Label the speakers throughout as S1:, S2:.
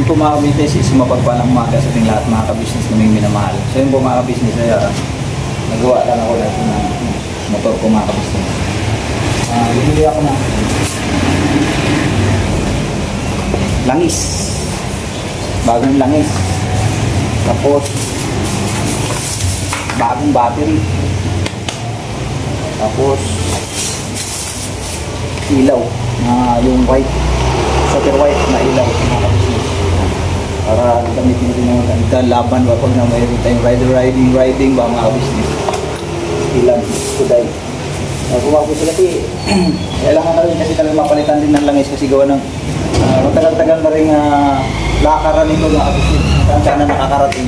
S1: po mga ka-business, is mapagpalang umaga sa ating lahat mga ka-business na may minamahal. So yun po mga ka-business, ay nagawa lang ako dito ng motor ko mga ka-business. Bibili ako ng langis, bagong langis, tapos bagong battery, tapos ilaw na yung white, solder white na ilaw mga ka-business, para gamitin din naman laban pag na mayroon tayong riding ba mga ka-business. Ilan kuday kumapos kasi kailangan na rin kasi talagang mapalitan din ng langis kasi gawa ng matagal-tagal na rin lakaran nito mga ka-business, saan na nakakarating.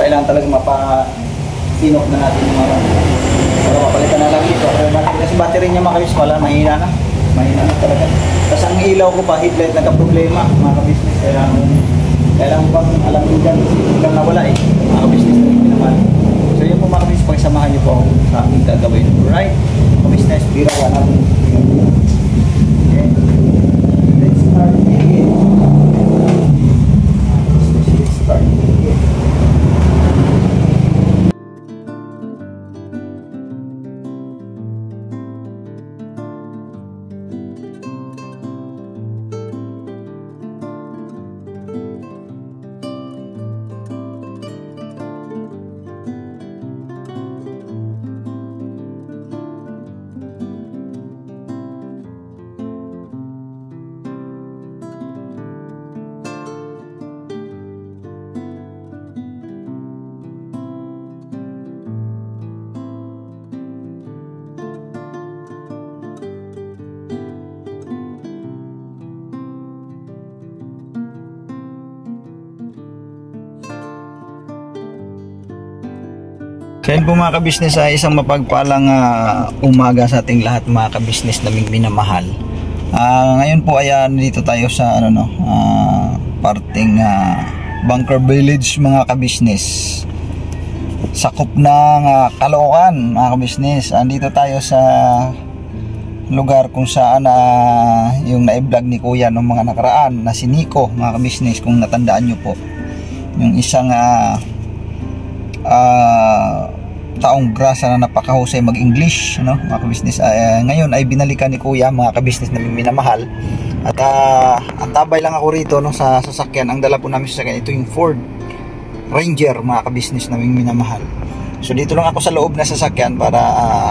S1: Kailangan talaga mapasinok na natin yung mga para mapalitan na langis kasi battery niya mga ka-business mahina na talaga. Tapos ang ilaw ko pa, headlight nagka-problema mga ka-business, kailangan bang alam nyo dyan lang nawala mga ka-business na hindi naman. So yun po mga ka-business, pagsamahan nyo po ako sa aming gagawin. Alright, ka-business, birawa natin. Okay, let's start again. Let's start again. Kaya po mga ka-business ay isang mapagpalang umaga sa ating lahat mga ka-business naming minamahal. Ngayon po ay dito tayo sa parting Bunker Village mga ka-business. Sakop ng Caloocan mga ka-business. Andito tayo sa lugar kung saan yung na-vlog ni Kuya noong mga nakaraan na si Nico mga ka-business, kung natandaan nyo po. Yung isang taong grasa na napakahusay mag-English, no, mga ka-business. Ngayon ay binalikan ni Kuya mga ka-business na minamahal. At ang tabay lang ako rito no, sa sasakyan. Ang dala po namin sa sasakyan, ito yung Ford Ranger mga ka-business na minamahal. So dito lang ako sa loob na sasakyan para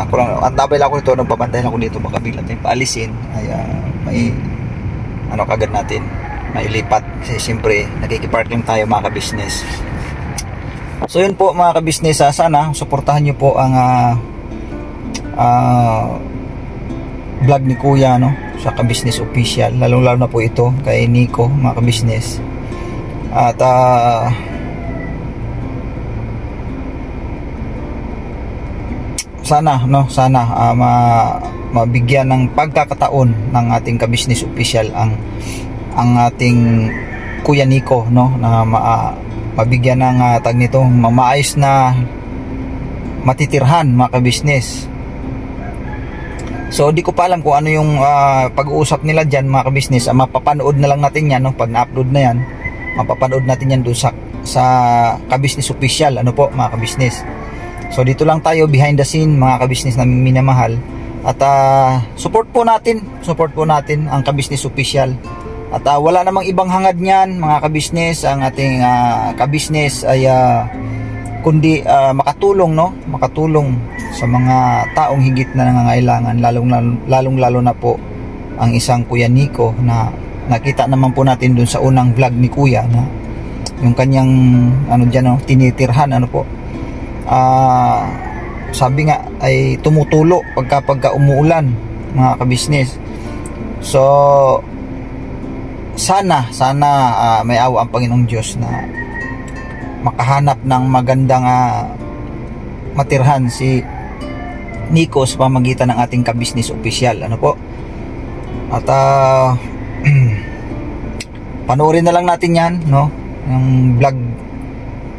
S1: ang tabay lang ako rito, nagpapantay lang ako dito, baka bigla tayong paalisin ay may kagad natin mailipat kasi siyempre nakikipark lang tayo mga ka-business. So yun po mga ka-business, sana suportahan nyo po ang vlog ni Kuya no, sa ka-business official, lalong-lalo na po ito kay Nico mga ka-business. At sana mabigyan ng pagkakataon ng ating ka-business official ang ating Kuya Nico no, na mabigyan ng tag nito, maayos na matitirhan mga ka-business. So di ko pa alam kung ano yung pag-uusap nila dyan mga ka-business. Mapapanood na lang natin yan no? Pag na-upload na yan, mapapanood natin yan doon sa ka-business official po mga ka-business. So dito lang tayo behind the scene mga ka-business na minamahal. At support po natin ang ka-business official. At wala namang ibang hangad niyan mga ka-business. Ang ating ka-business ay kundi makatulong sa mga taong higit na nangangailangan, lalong-lalo na po ang isang Kuya Nico na nakita naman po natin dun sa unang vlog ni Kuya na yung kanyang tinitirhan po. Sabi nga ay tumutulo pagka umuulan mga ka-business. So sana may awa ang Panginoong Diyos na makahanap ng magandang matirhan si Nico sa pamagitan ng ating ka-business official po. At panoorin na lang natin yan no, yung vlog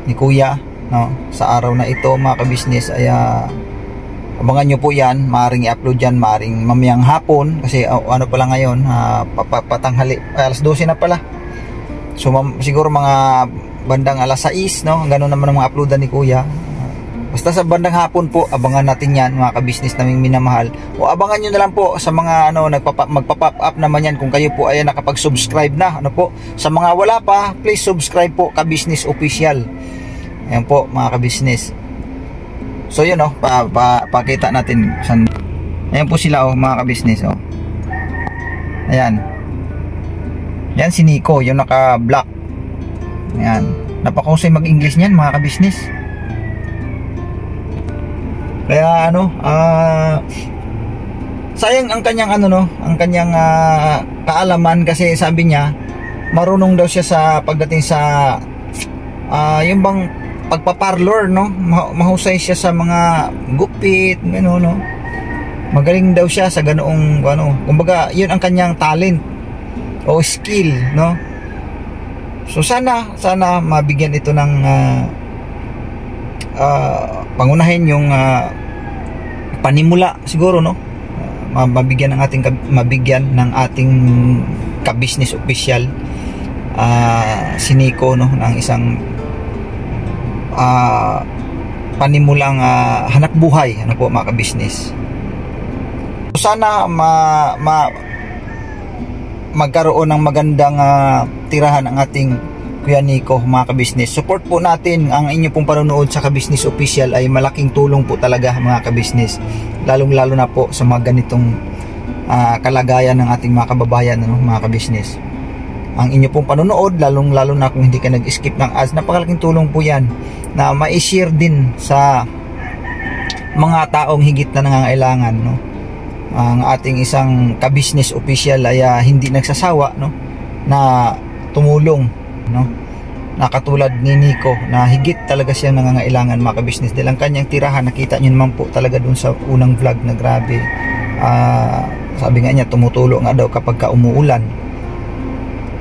S1: ni Kuya no, sa araw na ito mga ka-business. Ay abangan nyo po yan, maaaring i-upload yan maaaring mamayang hapon kasi pa lang ngayon, patanghali, alas 12 na pala.
S2: So siguro mga bandang alas 6, no? Ganun naman ang mga uploadan ni Kuya. Basta sa bandang hapon po, abangan natin yan mga ka-business naming minamahal. O abangan nyo na lang po sa mga magpa-pop up naman yan kung kayo po ay nakapag-subscribe na. Ano po? Sa mga wala pa, please subscribe po, Ka-Business Official. Ayan po mga ka-business. So yun pakita natin. Ayan po sila mga ka-business. Ayan. Yan si Nico, yung naka-black. Ayan. Napakahusay mag-English niyan mga ka-business. Kaya sayang ang kanyang ang kanyang kaalaman, kasi sabi niya marunong daw siya sa pagdating sa yung bang pagpaparlor, no? Mahusay siya sa mga gupit, no? Magaling daw siya sa ganoong kumbaga yun ang kanyang talent o skill, no? So sana mabigyan ito ng pangunahin yung panimula siguro, no? Mabigyan ng ating Ka-Business Official si Nico, no, ng isang panimulang hanap buhay, ano po mga ka-business. Sana magkaroon ng magandang tirahan ang ating Kuya Nico mga ka-business. Support po natin ang inyo pong panonood sa Ka-Business Official, ay malaking tulong po talaga mga ka-business, lalong lalo na po sa mga ganitong kalagayan ng ating mga kababayan, mga ka-business. Ang inyo pong panonood, lalong lalo na kung hindi ka nag-skip ng ads, napakalaking tulong po yan na ma-share din sa mga taong higit na nangangailangan, no? Ang ating isang Ka-Business Official ay hindi nagsasawa, no, na tumulong, no, na katulad ni Nico na higit talaga siya nangangailangan mga ka-business, dahil ang kanyang tirahan nakita nyo naman po talaga dun sa unang vlog na grabe. Sabi nga niya tumutulo nga daw kapag ka umuulan.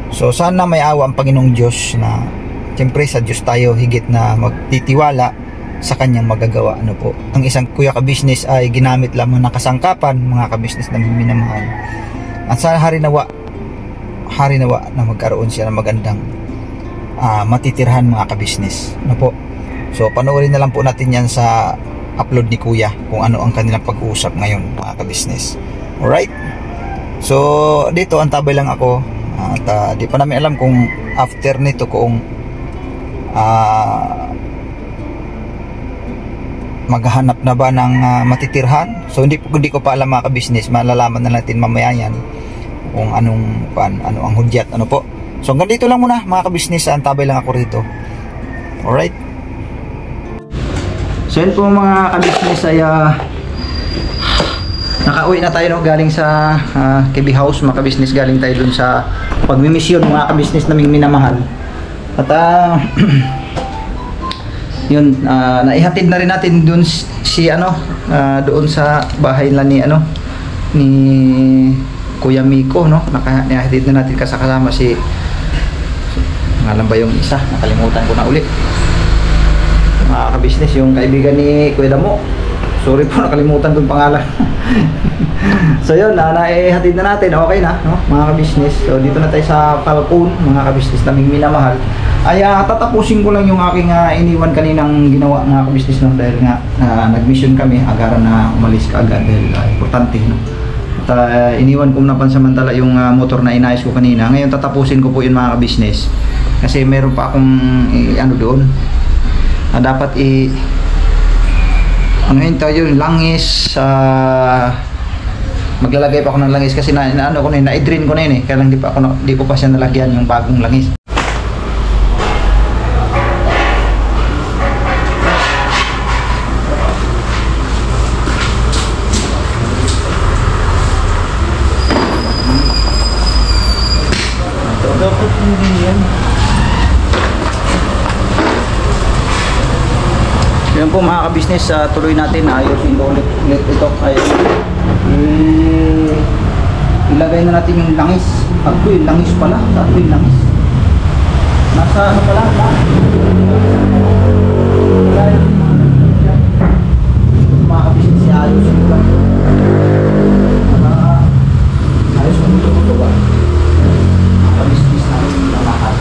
S2: So sana may awa ang Panginoong Diyos, na siyempre sa Diyos tayo higit na magtitiwala sa kanyang magagawa, ano po. Ang isang Kuya Ka-Business ay ginamit lamang na kasangkapan mga ka-business na minamahal, at sana harinawa na magkaroon siya ng magandang matitirhan mga ka-business, ano po. So panoorin na lang po natin yan sa upload ni Kuya kung ano ang kanilang pag-uusap ngayon mga ka-business. Alright, so dito antabay lang ako, at di pa namin alam kung after nito kung maghahanap na ba ng matitirhan. So hindi ko pa alam mga ka-business, malalaman na natin mamaya yan kung ano ang hudyat, ano po. So hanggang dito lang muna mga ka-business, antabay lang ako rito. Alright, so yun po mga ka-business, ay nakauwi na tayo, no, galing sa KB House mga ka-business. Galing tayo dun sa pagmimisyon mga ka-business naming minamahal. At yun, naihatid na rin natin dun doon sa bahay nila ni Kuya Miko, no. Naihatid na natin kasama si, ngalan ba yung isa, nakalimutan ko na uli mga ka-business, yung kaibigan ni Kuya Damo. Sorry po, nakalimutan ko yung pangalan. So yun, naihatid na natin, okay na, no, mga ka-business. So dito na tayo sa Falcon mga ka-business naming minamahal. Ay tatapusin ko lang yung aking iniwan kaninang ginawa mga ka-business, no, dahil nga nag-mission kami, agaran na umalis ka agad dahil importante, no. At iniwan ko na pansamantala yung motor na inayos ko kanina. Ngayon tatapusin ko po yun mga ka-business, kasi meron pa akong doon dapat ano tayo, langis. Maglalagay pa ako ng langis kasi na-drain ko na yun kaya lang di ko pa siya nalagyan yung bagong langis. Dapat hindi yan. Yan po mga ka-business, tuloy natin, ayusin ko ulit ito. Ilagay na natin yung langis. Yung langis pala. Yung langis nasa pala mga ka-business, ayusin ko lang. Ayos ko ito ba mga ka-business namin na lahat.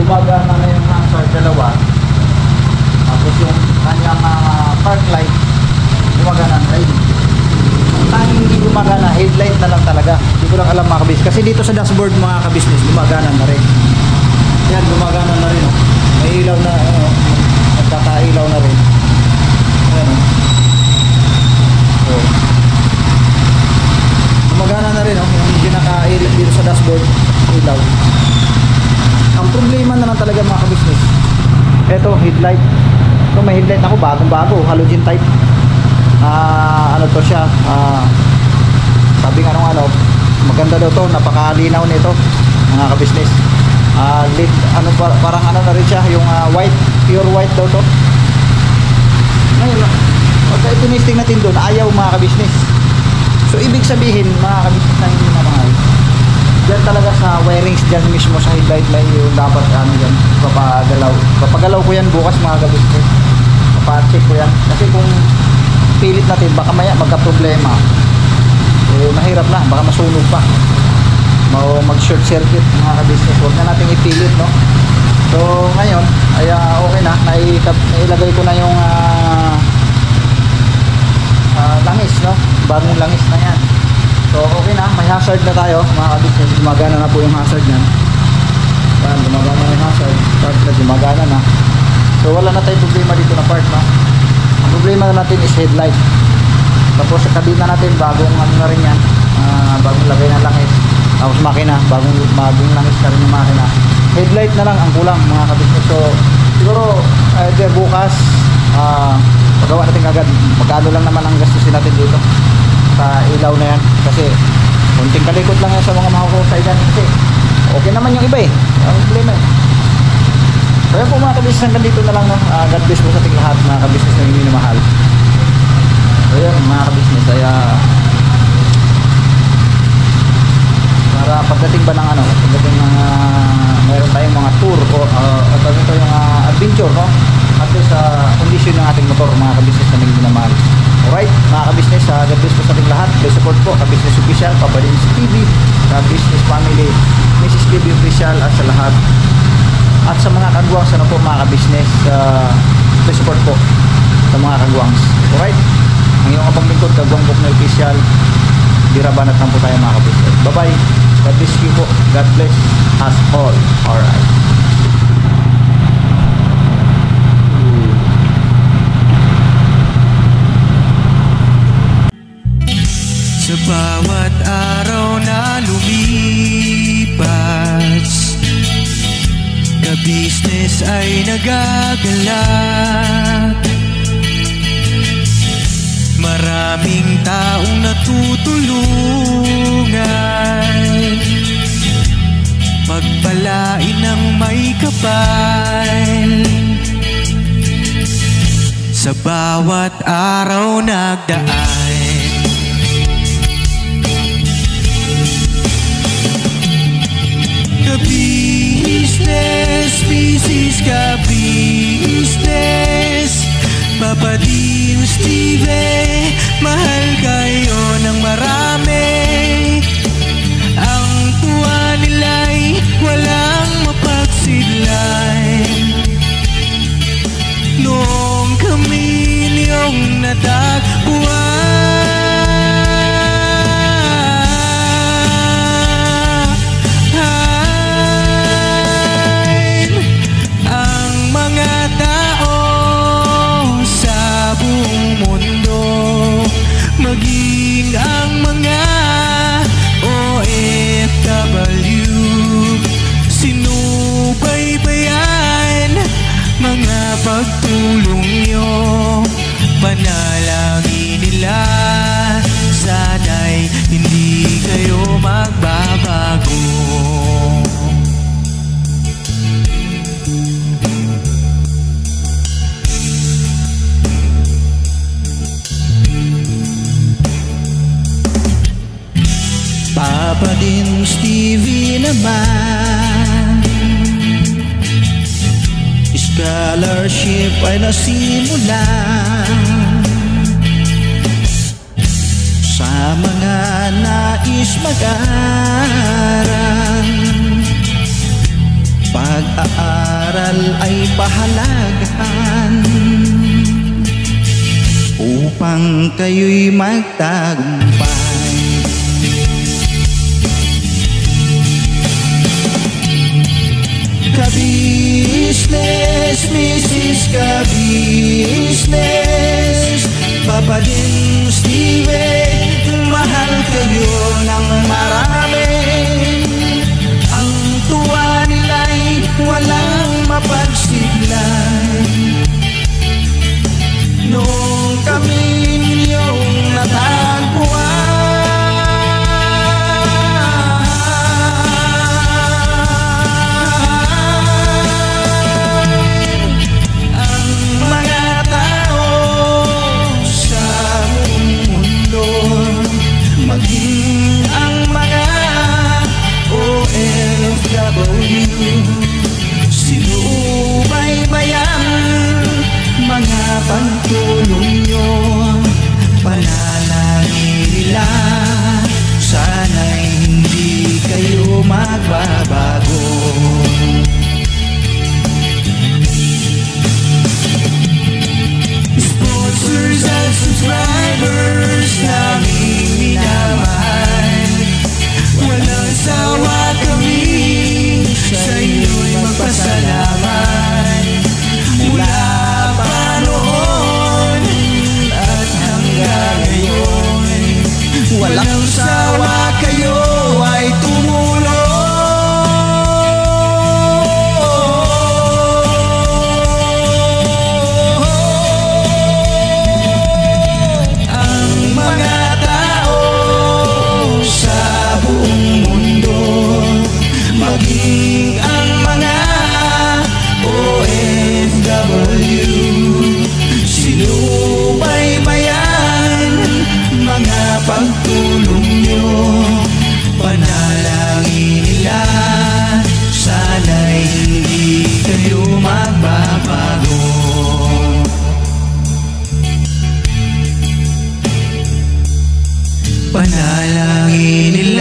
S1: gumagana na yung hazard dalawa. Tapos yung kanyang park light gumagana na rin. Ang tanging hindi gumagana, headlight na lang talaga. Hindi ko lang alam mga kabis. Kasi dito sa dashboard mga kabisnes, gumagana na rin. Yan, gumagana na rin. Oh. May ilaw na, nagkakailaw na rin. Ayan o. Oh. Gumagana na rin. Oh. Yung pinaka-ilaw dito sa dashboard, ilaw. Ang problema na lang talaga mga kabisnes, eto, headlight. Ito, may headlight ako, bagong-bago, halogen type. Ano to siya, sabi nga nung maganda daw to, napakalinaw nito mga kabisnes. Lit, parang ano na rin siya, yung white, pure white daw to. Ngayon, pagka itinisting natin doon, ayaw mga kabisnes. So ibig sabihin mga kabisnes na hindi na mahal, dyan talaga sa wirings, dyan mismo sa headlight light yung dapat dyan, papagalaw ko yan bukas mga kabisnes. Papacheck ko yan, kasi kung pilit natin baka maya magka problema, mahirap na, baka masunog pa, mag short circuit mga kabisnes. Huwag na natin ipilit, no? So ngayon ay okay na, nailagay ko na yung langis, no? Bagong langis na yan. So okay na, may hazard na tayo mga kabisnes. Gumagana na po yung hazard yan. Yan, gumagana na yung hazard, part na gumagana na. So wala na tayong problema dito na part, no? Ang problema na natin is headlight. Tapos sa kabina natin, bagong ano na rin yan, bagong lagay na langis. Tapos makina, bagong langis na rin yung makina. Headlight na lang ang kulang mga kabisnes. So siguro bukas pagawa natin agad. Magkano lang naman ang gastusin natin dito sa ilaw na yan, kasi konting kalikot lang yan sa mga makukusay dyan, kasi okay naman yung iba eh, ang problema eh. Kaya po mga kabisnes, hanggang dito na lang, no? God bless po sa ating lahat mga kabisnes na hindi mahal. So yan mga kabisnes, ay para pagdating ba ng pagdating ng mayroon tayong mga tour o ito yung adventure, no? At sa kondisyon ng ating motor mga kabisnes na hindi mahal. Alright mga kabisnes, God bless po sa ating lahat. Please support po Kabisnes Official, Papadins TV, Kabisnes Family, Mrs. TV Official, at sa lahat. At sa mga kagwangs, ano po mga kabisnes, please support po sa mga kagwangs. Alright, ang iyong abang lingkod, Kagwang Buknoy Official. Birabanat lang po tayo mga kabisnes. Bye bye, God bless you po, God bless us all. Alright.
S3: Sa bawat araw na lumipas, kabisnes ay nagagalak. Maraming taong natutulungan, pagpalain ng may kapal. Sa bawat araw nagdaan, Kabisnes, Bisis Kabisnes, Papadins TV, mahal kayo ng marami. Ang tuwa nila'y walang mapagsidlay. Noong kami niyong natagpuan, maging ang mga OFW, sinubaybayan mga pagtulong nyo, panalangin nila, sana'y hindi kayo magbabago. Papadins TV naman, scholarship ay nasimula sa mga nais mag-aral. pag-aaral ay pahalagahan upang kayo'y magtagumpay. Ka-business, Mrs. Ka-business, Papa din Steven, mahal kayo ng marami. Ang tuwa nila'y walang mapagsiglay. Nung kami ninyong natagpuan, ang mga tao sa buong mundo, maging ang mga OFW, sinubaybayan mga pagtulong nyo, panalangin nila, sana'y hindi kayo magbabago. Sponsors at subscribers naming minamahal, walang sawa kami sa inyo'y magpasalamat. Mula pa noon at hanggang ngayon, walang sawa kayo ay tumulong. Ang mga tao sa buong mundo, maging ang mga OFW, sinubaybayan mga pagtulong nyo, panalangin nila, sana'y hindi kayo magbabago. Panalangin nila,